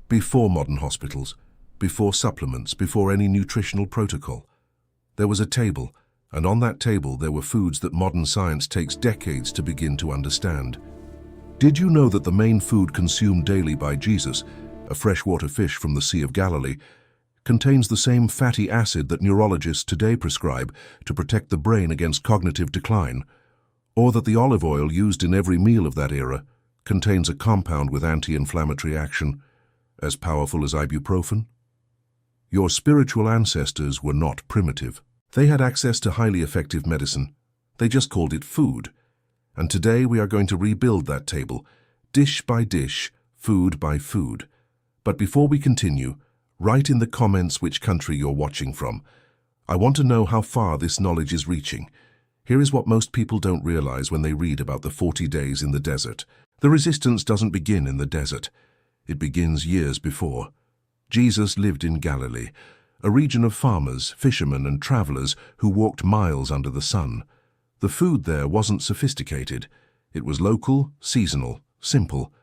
Before modern hospitals, before supplements, before any nutritional protocol. There was a table, and on that table there were foods that modern science takes decades to begin to understand. Did you know that the main food consumed daily by Jesus, a freshwater fish from the Sea of Galilee, contains the same fatty acid that neurologists today prescribe to protect the brain against cognitive decline, or that the olive oil used in every meal of that era contains a compound with anti-inflammatory action as powerful as ibuprofen? Your spiritual ancestors were not primitive. They had access to highly effective medicine. They just called it food. And today we are going to rebuild that table, dish by dish, food by food. But before we continue, write in the comments which country you're watching from. I want to know how far this knowledge is reaching. Here is what most people don't realize when they read about the 40 days in the desert. The resistance doesn't begin in the desert. It begins years before. Jesus lived in Galilee, a region of farmers, fishermen, and travelers who walked miles under the sun. The food there wasn't sophisticated. It was local, seasonal, simple.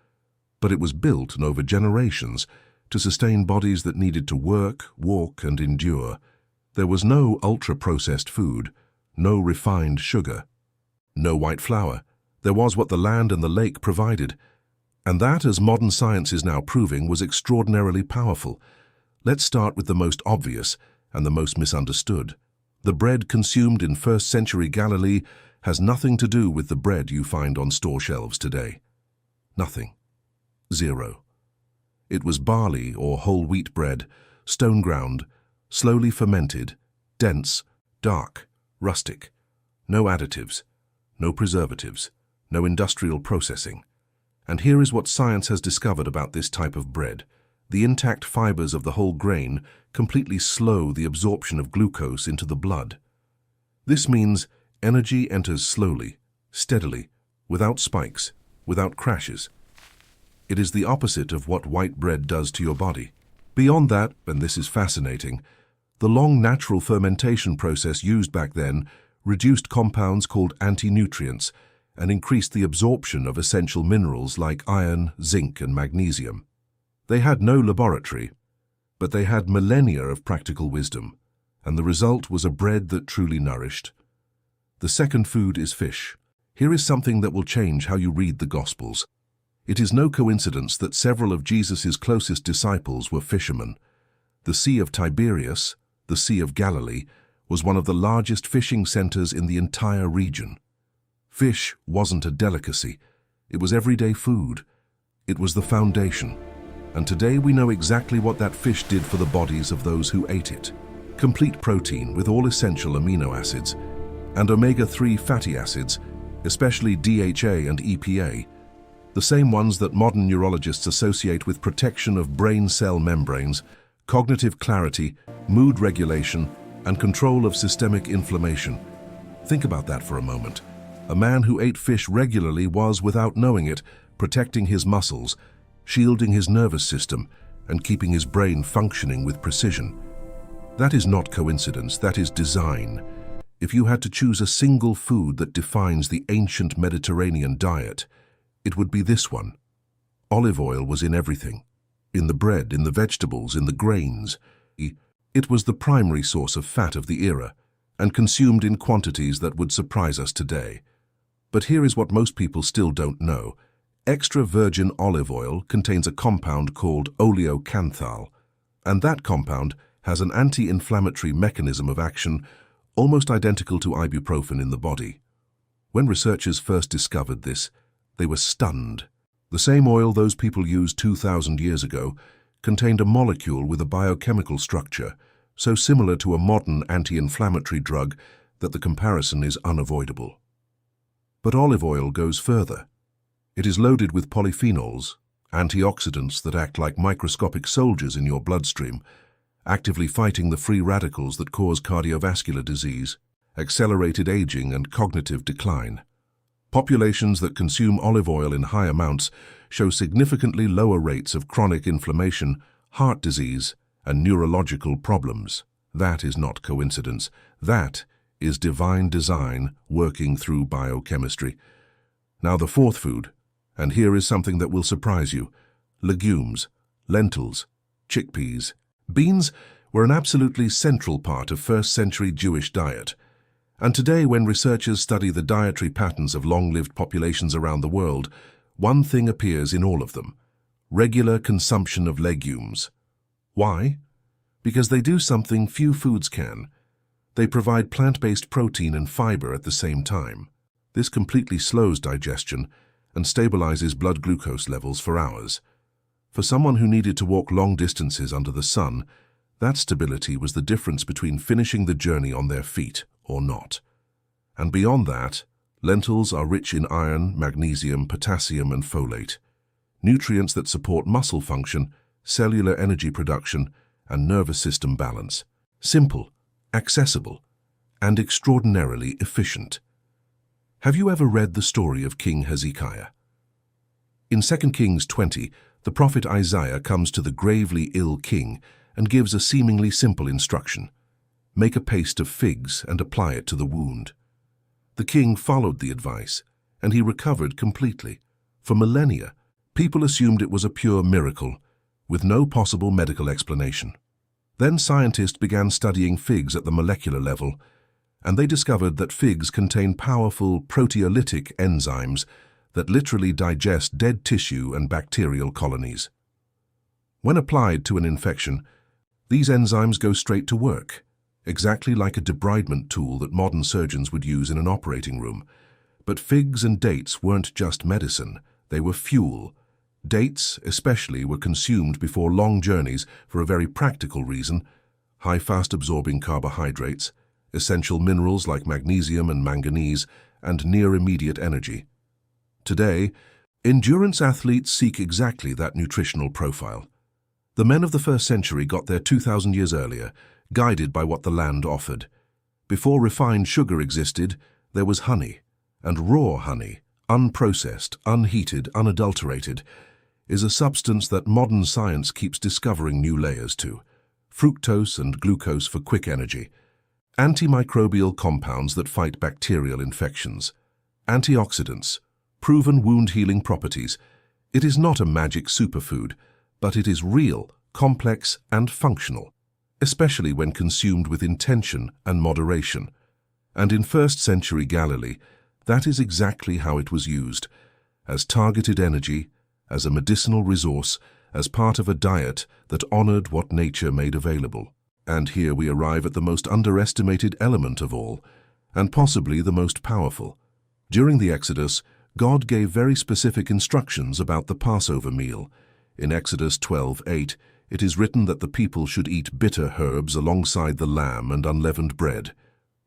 But it was built over generations to sustain bodies that needed to work, walk, and endure. There was no ultra-processed food, no refined sugar, no white flour. There was what the land and the lake provided. And that, as modern science is now proving, was extraordinarily powerful. Let's start with the most obvious and the most misunderstood. The bread consumed in first-century Galilee has nothing to do with the bread you find on store shelves today. Nothing. Zero. It was barley or whole wheat bread, stone-ground, slowly fermented, dense, dark, rustic. No additives, no preservatives, no industrial processing. And here is what science has discovered about this type of bread. The intact fibers of the whole grain completely slow the absorption of glucose into the blood. This means energy enters slowly, steadily, without spikes, without crashes. It is the opposite of what white bread does to your body. Beyond that, and this is fascinating, the long natural fermentation process used back then reduced compounds called anti-nutrients and increased the absorption of essential minerals like iron, zinc, and magnesium. They had no laboratory, but they had millennia of practical wisdom, and the result was a bread that truly nourished. The second food is fish. Here is something that will change how you read the Gospels. It is no coincidence that several of Jesus' closest disciples were fishermen. The Sea of Tiberias, the Sea of Galilee, was one of the largest fishing centers in the entire region. Fish wasn't a delicacy. It was everyday food. It was the foundation. And today we know exactly what that fish did for the bodies of those who ate it. Complete protein with all essential amino acids and omega-3 fatty acids, especially DHA and EPA, the same ones that modern neurologists associate with protection of brain cell membranes, cognitive clarity, mood regulation, and control of systemic inflammation. Think about that for a moment. A man who ate fish regularly was, without knowing it, protecting his muscles, shielding his nervous system, and keeping his brain functioning with precision. That is not coincidence, that is design. If you had to choose a single food that defines the ancient Mediterranean diet, it would be this one. Olive oil was in everything. In the bread, in the vegetables, in the grains. It was the primary source of fat of the era, and consumed in quantities that would surprise us today. But here is what most people still don't know. Extra virgin olive oil contains a compound called oleocanthal, and that compound has an anti-inflammatory mechanism of action almost identical to ibuprofen in the body. When researchers first discovered this, they were stunned. The same oil those people used 2,000 years ago contained a molecule with a biochemical structure so similar to a modern anti-inflammatory drug that the comparison is unavoidable. But olive oil goes further. It is loaded with polyphenols, antioxidants that act like microscopic soldiers in your bloodstream, actively fighting the free radicals that cause cardiovascular disease, accelerated aging, and cognitive decline. Populations that consume olive oil in high amounts show significantly lower rates of chronic inflammation, heart disease, and neurological problems. That is not coincidence. That is divine design working through biochemistry. Now the fourth food, and here is something that will surprise you. Legumes. lentils, chickpeas. Beans were an absolutely central part of first-century Jewish diet. And today, when researchers study the dietary patterns of long-lived populations around the world, one thing appears in all of them: regular consumption of legumes. Why? Because they do something few foods can. They provide plant-based protein and fiber at the same time. This completely slows digestion and stabilizes blood glucose levels for hours. For someone who needed to walk long distances under the sun, that stability was the difference between finishing the journey on their feet or not. And beyond that, lentils are rich in iron, magnesium, potassium, and folate, nutrients that support muscle function, cellular energy production, and nervous system balance. Simple, accessible, and extraordinarily efficient. Have you ever read the story of King Hezekiah? In 2 Kings 20, the prophet Isaiah comes to the gravely ill king and gives a seemingly simple instruction: make a paste of figs and apply it to the wound. The king followed the advice, and he recovered completely. For millennia, people assumed it was a pure miracle, with no possible medical explanation. Then scientists began studying figs at the molecular level, and they discovered that figs contain powerful proteolytic enzymes that literally digest dead tissue and bacterial colonies. When applied to an infection, these enzymes go straight to work, exactly like a debridement tool that modern surgeons would use in an operating room. But figs and dates weren't just medicine, they were fuel. Dates, especially, were consumed before long journeys for a very practical reason: high fast-absorbing carbohydrates, essential minerals like magnesium and manganese, and near-immediate energy. Today, endurance athletes seek exactly that nutritional profile. The men of the first century got there 2,000 years earlier, guided by what the land offered. Before refined sugar existed, there was honey, and raw honey, unprocessed, unheated, unadulterated, is a substance that modern science keeps discovering new layers to: fructose and glucose for quick energy, antimicrobial compounds that fight bacterial infections, antioxidants, proven wound-healing properties. It is not a magic superfood, but it is real, complex, and functional, especially when consumed with intention and moderation. And in first-century Galilee, that is exactly how it was used: as targeted energy, as a medicinal resource, as part of a diet that honored what nature made available. And here we arrive at the most underestimated element of all, and possibly the most powerful. During the Exodus, God gave very specific instructions about the Passover meal. In Exodus 12:8, it is written that the people should eat bitter herbs alongside the lamb and unleavened bread.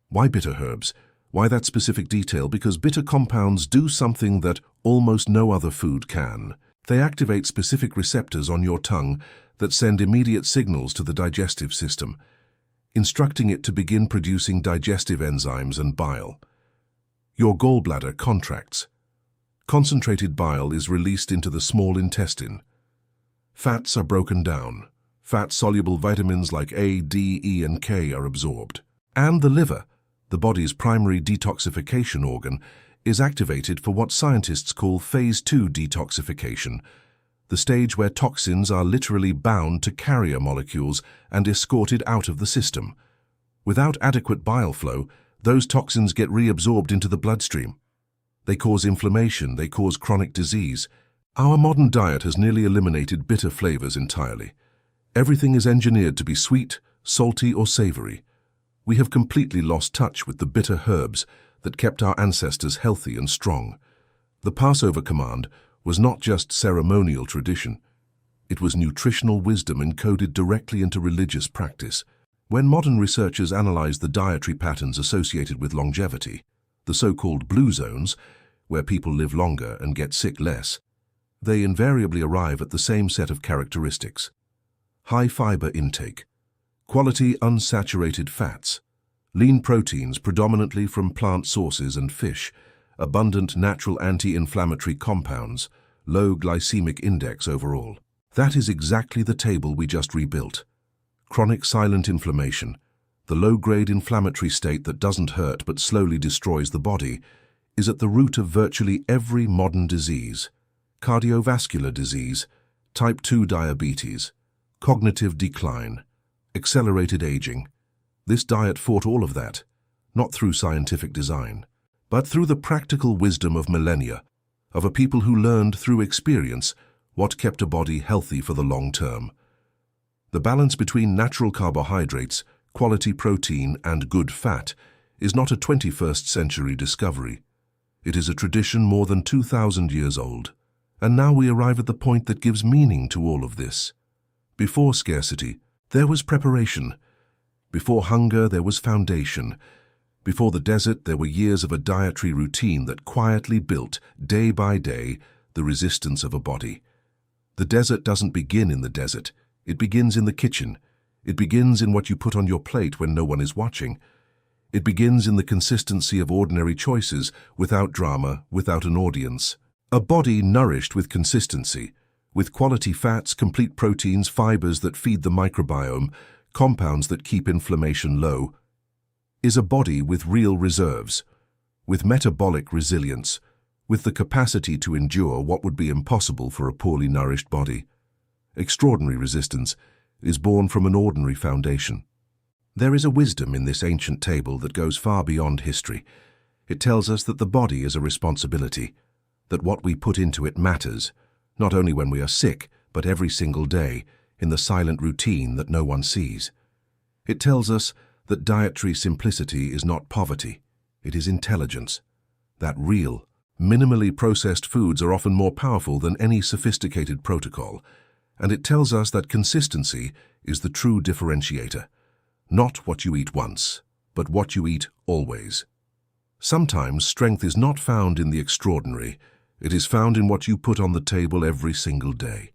Why bitter herbs? Why that specific detail? Because bitter compounds do something that almost no other food can. They activate specific receptors on your tongue that send immediate signals to the digestive system, instructing it to begin producing digestive enzymes and bile. Your gallbladder contracts. Concentrated bile is released into the small intestine. Fats are broken down. Fat-soluble vitamins like A, D, E, and K are absorbed. And the liver, the body's primary detoxification organ, is activated for what scientists call Phase 2 detoxification, the stage where toxins are literally bound to carrier molecules and escorted out of the system. Without adequate bile flow, those toxins get reabsorbed into the bloodstream. They cause inflammation, they cause chronic disease. Our modern diet has nearly eliminated bitter flavors entirely. Everything is engineered to be sweet, salty, or savory. We have completely lost touch with the bitter herbs that kept our ancestors healthy and strong. The Passover command was not just ceremonial tradition. It was nutritional wisdom encoded directly into religious practice. When modern researchers analyze the dietary patterns associated with longevity, the so-called blue zones, where people live longer and get sick less, they invariably arrive at the same set of characteristics: high fiber intake, quality unsaturated fats, lean proteins predominantly from plant sources and fish, abundant natural anti-inflammatory compounds, low glycemic index overall. That is exactly the table we just rebuilt. Chronic silent inflammation, the low-grade inflammatory state that doesn't hurt but slowly destroys the body, is at the root of virtually every modern disease: cardiovascular disease, Type 2 diabetes, cognitive decline, accelerated aging. This diet fought all of that, not through scientific design, but through the practical wisdom of millennia, of a people who learned through experience what kept a body healthy for the long term. The balance between natural carbohydrates, quality protein, and good fat is not a 21st century discovery. It is a tradition more than 2,000 years old. And now we arrive at the point that gives meaning to all of this. Before scarcity, there was preparation. Before hunger, there was foundation. Before the desert, there were years of a dietary routine that quietly built, day by day, the resistance of a body. The desert doesn't begin in the desert. It begins in the kitchen. It begins in what you put on your plate when no one is watching. It begins in the consistency of ordinary choices, without drama, without an audience. A body nourished with consistency, with quality fats, complete proteins, fibers that feed the microbiome, compounds that keep inflammation low, is a body with real reserves, with metabolic resilience, with the capacity to endure what would be impossible for a poorly nourished body. Extraordinary resistance is born from an ordinary foundation. There is a wisdom in this ancient table that goes far beyond history. It tells us that the body is a responsibility, that what we put into it matters, not only when we are sick, but every single day, in the silent routine that no one sees. It tells us that dietary simplicity is not poverty, it is intelligence. That real, minimally processed foods are often more powerful than any sophisticated protocol. And it tells us that consistency is the true differentiator. Not what you eat once, but what you eat always. Sometimes strength is not found in the extraordinary. It is found in what you put on the table every single day.